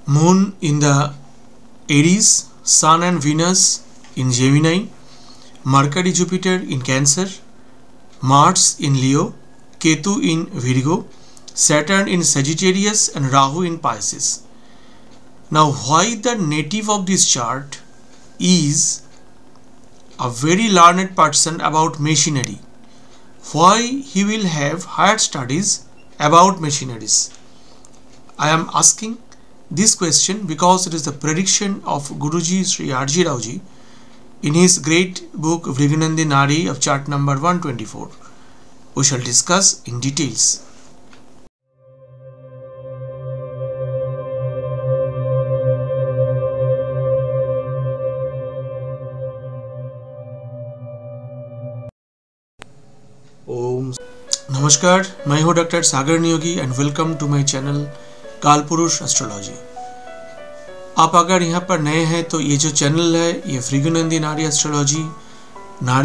Moon in the Aries, Sun and Venus in Gemini, Mercury Jupiter in Cancer, Mars in Leo, Ketu in Virgo, Saturn in Sagittarius and Rahu in Pisces. Now why the native of this chart is a very learned person about machinery? Why he will have higher studies about machineries? I am asking this question because it is the prediction of Guruji Sri R.G. Rao Ji in his great book Vrignandi Nadi of chart number 124. We shall discuss in details. ओम नमस्कार, मैं हूं doctor Sagar Niyogi and welcome to my channel Kalpurush astrology. आप अगर यहां पर नए हैं तो ये जो चैनल है ये Bhrigunandi Nadi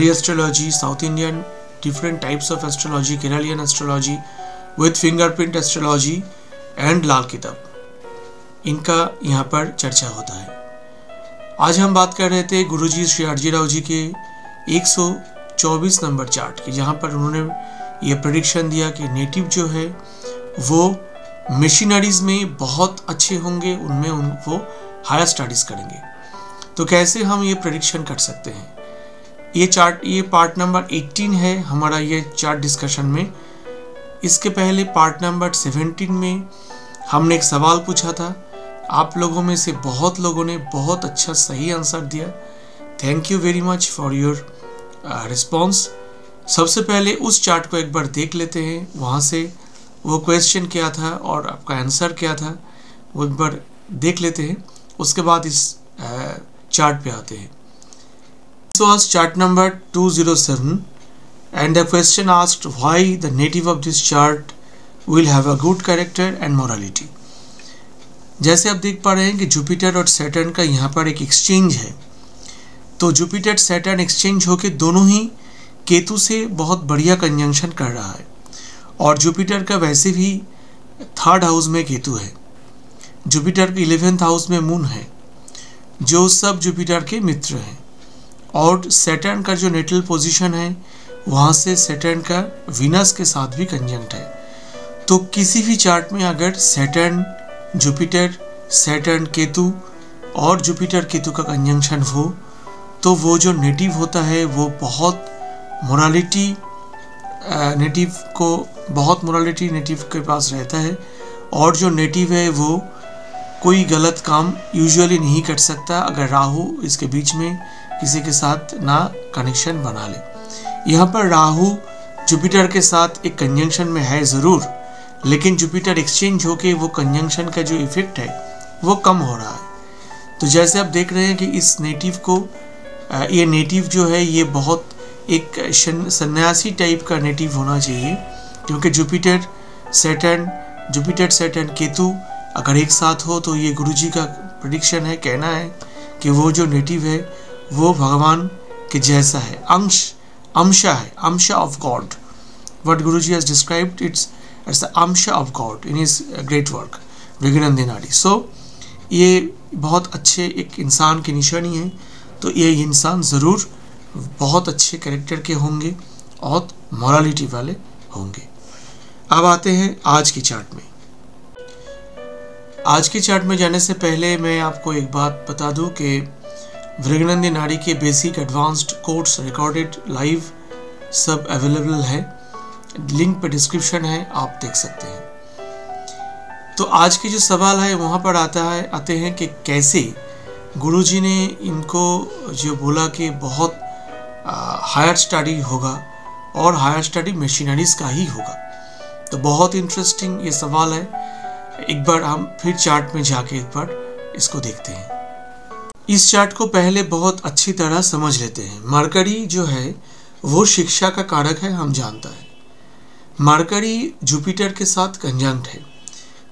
astrology, south Indian different types of astrology, Keralian astrology with fingerprint astrology and Lal Kitab, इनका यहाँ पर चर्चा होता है। आज हम बात कर रहे थे गुरुजी श्री आर.जी. राव जी के 124 नंबर चार्ट की, जहाँ पर उन्होंने ये प्रेडिक्शन दिया कि नेटिव जो है वो मशीनरीज में बहुत अच्छे होंगे, उनमें वो हायर स्टडीज करेंगे। तो कैसे हम ये प्रेडिक्शन कर सकते हैं? ये पार्ट नंबर 18 है हमारा ये चार्ट डिस्कशन में। इसके पहले पार्ट नंबर 17 में हमने एक सवाल पूछा था। आप लोगों में से बहुत लोगों ने बहुत अच्छा सही आंसर दिया। Thank you very much for your response. सबसे पहले उस चार्ट को एक बार देख लेते हैं, वहाँ से वो क्वेश्चन क्या था और आपका आंसर क्या था वो एक बार देख लेते हैं, उसके बाद इस चार्ट पे आते हैं। This was chart number 207 and the question asked why the native of this chart will have a good character and morality। जैसे आप देख पा रहे हैं कि जुपिटर और सैटर्न का यहाँ पर एक एक्सचेंज है। तो जुपिटर सैटर्न एक्सचेंज होके दोनों ही केतु से बहुत बढ़िया कंजंक्शन कर रहा है, और जुपिटर का वैसे भी 3rd हाउस में केतु है। जुपिटर के 11th हाउस में मून है, जो सब जुपिटर के मित्र हैं, और सैटर्न का जो नेटल पोजीशन है वहाँ से सैटर्न का वीनस के साथ भी कंजंक्ट है। तो किसी भी चार्ट में अगर सैटर्न जुपिटर, सैटर्न केतु और जुपिटर केतु का कंजंक्शन हो तो वो जो नेटिव होता है वो बहुत मोरालिटी नेटिव के पास रहता है, और जो नेटिव है वो कोई गलत काम यूजुअली नहीं कर सकता अगर राहु इसके बीच में किसी के साथ ना कनेक्शन बना ले। यहाँ पर राहु जुपिटर के साथ एक कंजंक्शन में है ज़रूर, लेकिन जुपिटर एक्सचेंज होके वो कंजंक्शन का जो इफेक्ट है वो कम हो रहा है। तो जैसे आप देख रहे हैं कि इस नेटिव को ये नेटिव जो है ये बहुत एक सन्यासी टाइप का नेटिव होना चाहिए, क्योंकि जुपिटर सैटर्न केतु अगर एक साथ हो तो ये गुरुजी का प्रेडिक्शन है, कहना है कि वो जो नेटिव है वो भगवान के जैसा है, ansh of God. What Guruji has described it's the ansh of God in his great work Bhrigunandi Nadi. So ये बहुत अच्छे एक इंसान की निशानी है। तो ये इंसान ज़रूर बहुत अच्छे कैरेक्टर के होंगे और मॉरलिटी वाले होंगे। अब आते हैं आज की चार्ट में। आज की चार्ट में जाने से पहले मैं आपको एक बात बता दूं कि भृगुनंदी नाड़ी के basic advanced course recorded live सब अवेलेबल है, लिंक पे डिस्क्रिप्शन है, आप देख सकते हैं। तो आज के जो सवाल है वहाँ पर आते हैं कि कैसे गुरुजी ने इनको जो बोला कि बहुत हायर स्टडी होगा और हायर स्टडी मशीनरीज का ही होगा। तो बहुत इंटरेस्टिंग ये सवाल है। एक बार हम फिर चार्ट में जाके एक बार इसको देखते हैं। इस चार्ट को पहले बहुत अच्छी तरह समझ लेते हैं। मरकरी जो है वो शिक्षा का कारक है, हम जानता है। मरकरी जुपिटर के साथ कंजंक्ट है।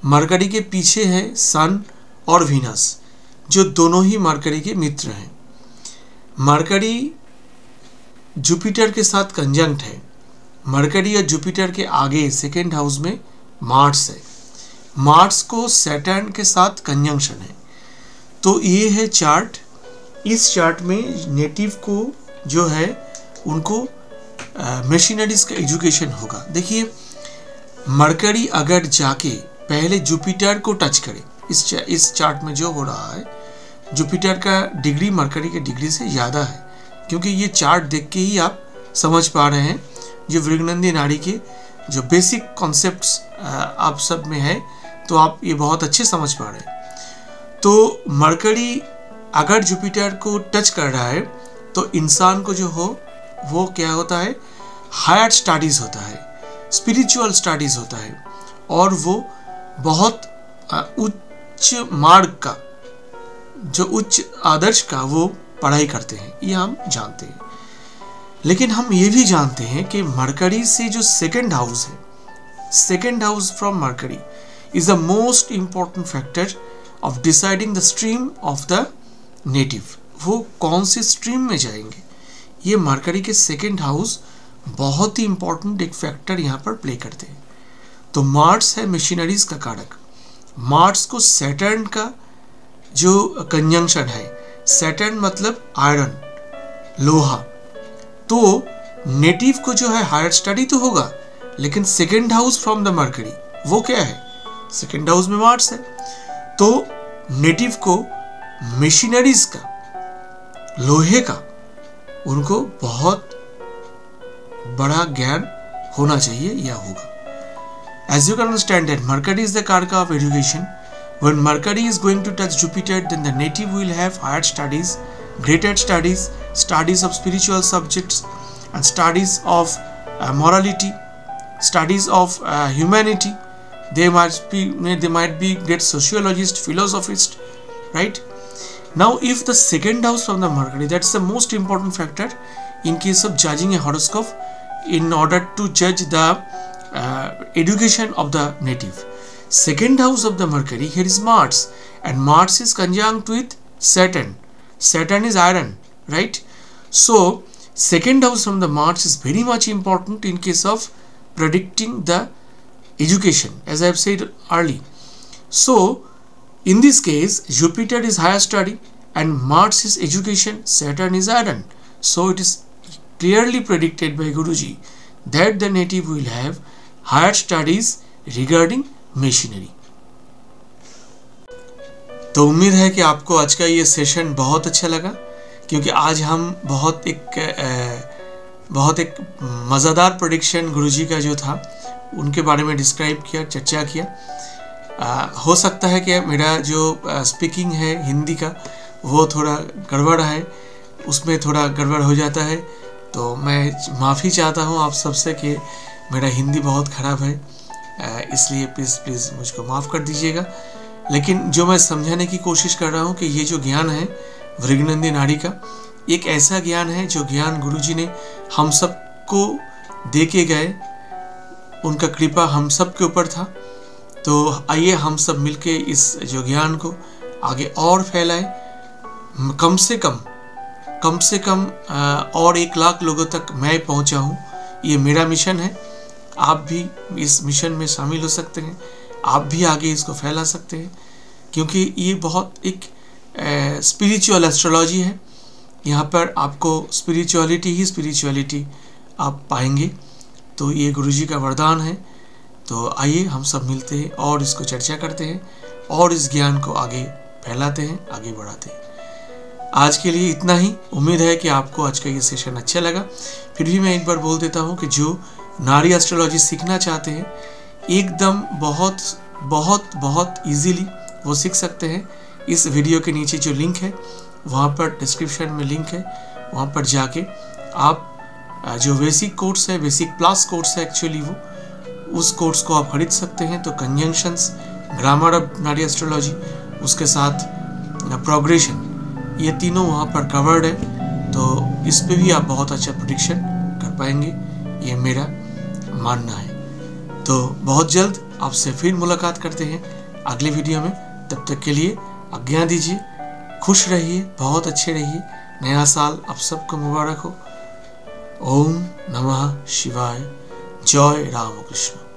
मरकरी के पीछे है सन और वीनस, जो दोनों ही मरकरी के मित्र हैं। मरकरी जुपिटर के साथ कंजंक्ट है। मरकरी और जुपिटर के आगे 2nd हाउस में मार्स है। मार्स को सैटर्न के साथ कंजंक्शन है। तो ये है चार्ट। इस चार्ट में नेटिव को जो है उनको मशीनरीज का एजुकेशन होगा। देखिए, मरकरी अगर जाके पहले जुपिटर को टच करे, इस चार्ट में जो हो रहा है, जुपिटर का डिग्री मरकरी के डिग्री से ज़्यादा है, क्योंकि ये चार्ट देख के ही आप समझ पा रहे हैं जो वृगनंदी नाड़ी के जो बेसिक कॉन्सेप्ट्स आप सब में है, तो आप ये बहुत अच्छे समझ पा रहे हैं। तो मरकरी अगर जुपिटर को टच कर रहा है तो इंसान को जो हो वो क्या होता है, हायर स्टडीज़ होता है, स्पिरिचुअल स्टडीज़ होता है, और वो बहुत उच्च मार्ग का, जो उच्च आदर्श का वो पढ़ाई करते हैं, ये हम जानते हैं। लेकिन हम ये भी जानते हैं कि मरकरी से जो सेकंड हाउस है, second house from mercury is the most important factor of deciding the stream of the native. वो कौन सी स्ट्रीम में जाएंगे, ये मरकरी के सेकंड हाउस बहुत ही इंपॉर्टेंट एक फैक्टर यहाँ पर प्ले करते हैं। तो मार्स है मशीनरीज का कारक। मार्स को सैटर्न का जो कंजंक्शन है, सैटर्न मतलब आयरन, लोहा, तो नेटिव को जो है हायर स्टडी तो होगा, लेकिन second house from the mercury वो क्या है, सेकंड हाउस में मार्स है। तो नेटिव को मशीनरीज का, लोहे का, उनको बहुत बड़ा ज्ञान होना चाहिए या होगा। As you can understand that Mercury is the karaka of education. When Mercury is going to touch Jupiter, then the native will have higher studies, greater studies, studies of spiritual subjects, and studies of morality, studies of humanity. They might be great sociologists, philosophist, right? Now, if the second house from the Mercury, that's the most important factor in case of judging a horoscope, in order to judge the education of the native. Second house of the Mercury, here is Mars, and Mars is conjunct with Saturn. Saturn is iron, right? So second house from the Mars is very much important in case of predicting the education, as I have said early. So in this case, Jupiter is higher study and Mars is education, Saturn is iron. So it is clearly predicted by Guruji that the native will have higher studies regarding machinery. तो उम्मीद है कि आपको आज का ये session बहुत अच्छा लगा, क्योंकि आज हम बहुत एक मज़ेदार प्रेडिक्शन गुरुजी का जो था उनके बारे में डिस्क्राइब किया, चर्चा किया। हो सकता है कि मेरा जो स्पीकिंग है हिंदी का वो थोड़ा गड़बड़ है, उसमें थोड़ा गड़बड़ हो जाता है, तो मैं माफ़ी चाहता हूँ आप सबसे कि मेरा हिंदी बहुत ख़राब है, इसलिए प्लीज़ मुझको माफ़ कर दीजिएगा। लेकिन जो मैं समझाने की कोशिश कर रहा हूँ कि ये जो ज्ञान है वृगनंदी नाड़ी का, एक ऐसा ज्ञान है जो ज्ञान गुरुजी ने हम सबको दे के गए, उनका कृपा हम सब के ऊपर था। तो आइए हम सब मिलके इस जो ज्ञान को आगे और फैलाएं, कम से कम और 1 लाख लोगों तक मैं पहुंचा हूं, ये मेरा मिशन है। आप भी इस मिशन में शामिल हो सकते हैं, आप भी आगे इसको फैला सकते हैं, क्योंकि ये बहुत एक स्पिरिचुअल एस्ट्रोलॉजी है। यहाँ पर आपको स्पिरिचुअलिटी आप पाएंगे, तो ये गुरुजी का वरदान है। तो आइए हम सब मिलते हैं और इसको चर्चा करते हैं और इस ज्ञान को आगे फैलाते हैं, आगे बढ़ाते हैं। आज के लिए इतना ही। उम्मीद है कि आपको आज का ये सेशन अच्छा लगा। फिर भी मैं एक बार बोल देता हूँ कि जो नारी एस्ट्रोलॉजी सीखना चाहते हैं, एकदम बहुत इजीली वो सीख सकते हैं। इस वीडियो के नीचे जो लिंक है, वहाँ पर डिस्क्रिप्शन में लिंक है, वहाँ पर जाके आप जो बेसिक कोर्स है, बेसिक प्लस कोर्स है एक्चुअली वो, उस कोर्स को आप खरीद सकते हैं। तो कंजंक्शंस, ग्रामर ऑफ नारी एस्ट्रोलॉजी, उसके साथ प्रोग्रेशन, ये तीनों वहाँ पर कवर्ड है। तो इस पे भी आप बहुत अच्छा प्रेडिक्शन कर पाएंगे, ये मेरा मानना है। तो बहुत जल्द आपसे फिर मुलाकात करते हैं अगले वीडियो में। तब तक के लिए आज्ञा दीजिए, खुश रहिए, बहुत अच्छे रहिए। नया साल आप सबको मुबारक हो। ओम नमः शिवाय। जय राम कृष्ण।